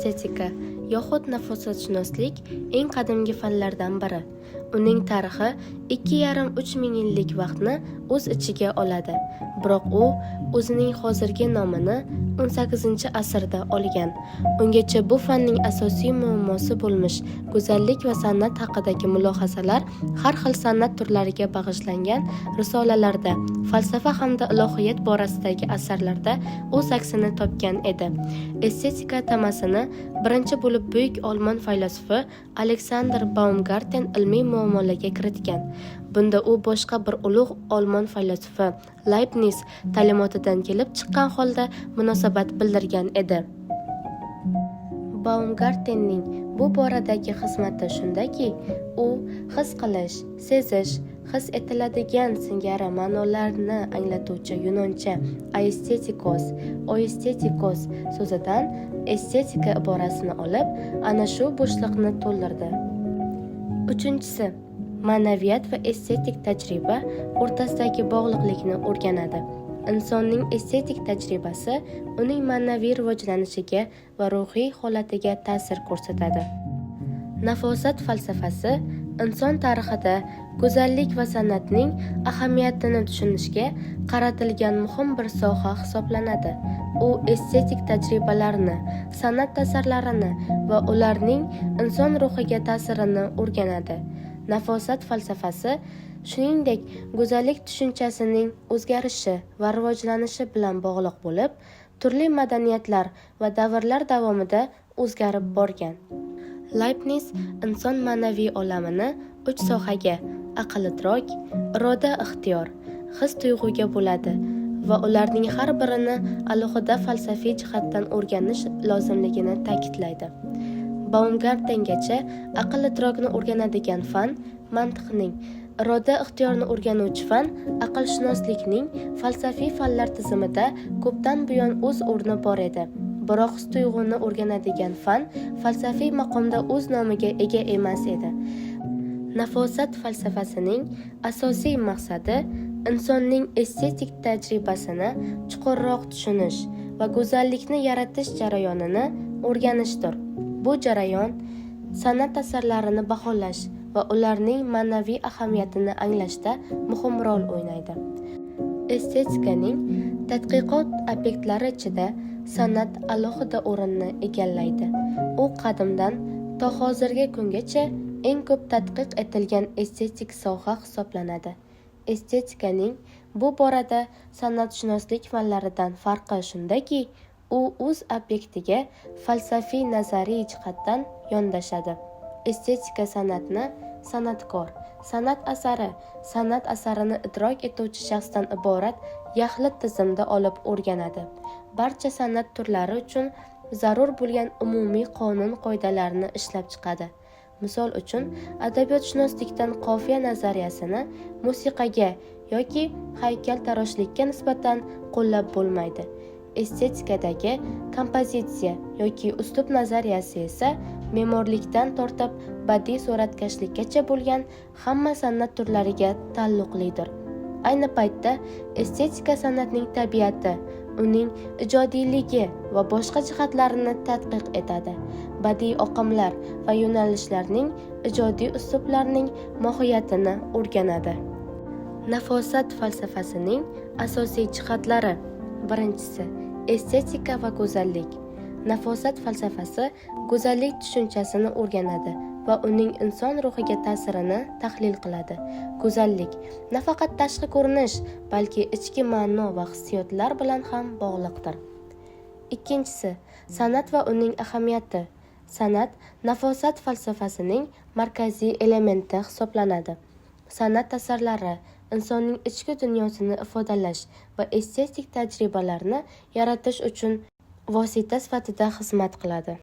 estetika yoxud nafosatshunoslik eng qadimgi fanlardan biri. Uning tarixi 2,5–3 ming yillik vaqtni o'z ichiga oladi. Biroq u o'zining hozirgi nomini 18-asrda olgan. Ungacha bu fanning asosiy muammosi bo'lmish go'zallik va san'at haqidagi mulohazalar har xil san'at turlariga bag'ishlangan risolalarda, falsafa hamda ilohiyat borasidagi asarlarda o'z aksini topgan edi. Estetika temasini birinchi bo'lib buyuk olmon faylasufi Alexander Baumgarten ilmiy muomalaga kiritgan. Bunda u boshqa bir ulug' olmon faylasufi Leibniz ta'limotidan kelib chiqqan holda munosabat bildirgan edi. Baumgartenning bu boradagi xizmati shundaki, u his qilish, sezish, his etiladigan singari ma'nolarni anglatuvchi yunoncha aesthetikos, oestetikos so'zidan estetika iborasini olib, ana shu bo'shliqni to'ldirdi. Uchinchisi, ma'naviyat va estetik tajriba o'rtasidagi bog'liqlikni o'rganadi. Insonning estetik tajribasi uning ma'naviy rivojlanishiga va ruhiy holatiga ta'sir ko'rsatadi. Nafosat falsafasi inson tarixida go'zallik va san'atning ahamiyatini tushunishga qaratilgan muhim bir soha hisoblanadi. U estetik tajribalarni, san'at asarlarini va ularning inson ruhiga ta'sirini o'rganadi. Nafosat falsafasi shuningdek go'zallik tushunchasining o'zgarishi va rivojlanishi bilan bog'liq bo'lib, turli madaniyatlar va davrlar davomida o'zgarib borgan. Leibniz inson ma'naviy olamini 3 sohaga aql-idrok, iroda-ixtiyor, his-tuyg'uga bo'ladi va ularning har birini alohida falsafiy jihatdan o'rganish lozimligini ta'kidlaydi. Baumgartengacha aql-idrokni o'rganadigan fan mantiqning, iroda-ixtiyorni o'rganuvchi fan aqlshunoslikning falsafiy fanlar tizimida ko'pdan buyon o'z o'rni bor edi. Biroq his-tuyg'uni o'rganadigan fan falsafiy maqomda o'z nomiga ega emas edi. Nafosat falsafasining asosiy maqsadi insonning estetik tajribasini chuqurroq tushunish va go'zallikni yaratish jarayonini o'rganishdir. Bu jarayon san'at asarlarini baholash va ularning ma'naviy ahamiyatini anglashda muhim rol o'ynaydi. Estetikaning tadqiqot obyektlari ichida san'at alohida o'rinni egallaydi. U qadimdan to hozirgi kungacha eng ko'p tadqiq etilgan estetik soha hisoblanadi. Estetikaning bu borada san'atshunoslik fanlaridan farqi shundaki, u o'z obyektiga falsafiy nazariy jihatdan yondashadi. Estetika san'atni san'atkor, san'at asarini idrok etuvchi shaxsdan iborat yaxlit tizimda olib o'rganadi. Barcha san'at turlari uchun zarur bo'lgan umumiy qonun qoidalarini ishlab chiqadi. Misol uchun, adabiyotshunoslikdan qofiya nazariyasini musiqaga yoki haykaltaroshlikka nisbatan qo'llab bo'lmaydi. Estetikadagi kompozitsiya yoki uslub nazariyasi esa me'morlikdan tortib badiiy suratkashlikkacha bo'lgan hamma san'at turlariga taalluqlidir. Ayni paytda estetika san'atning tabiati, uning ijodiyligi va boshqa jihatlarini tadqiq etadi. Badiiy oqimlar va yo'nalishlarning ijodiy uslublarining mohiyatini o'rganadi. Nafosat falsafasining asosiy jihatlari. Birinchisi, estetika va go'zallik. Nafosat falsafasi go'zallik tushunchasini o'rganadi va uning inson ruhiga ta'sirini tahlil qiladi. Go'zallik nafaqat tashqi ko'rinish, balki ichki ma'no va hissiyotlar bilan ham bog'liqdir. Ikkinchisi, san'at va uning ahamiyati. San'at nafosat falsafasining markaziy elementi hisoblanadi. San'at asarlari insonning ichki dunyosini ifodalash va estetik tajribalarni yaratish uchun vosita sifatida xizmat qiladi.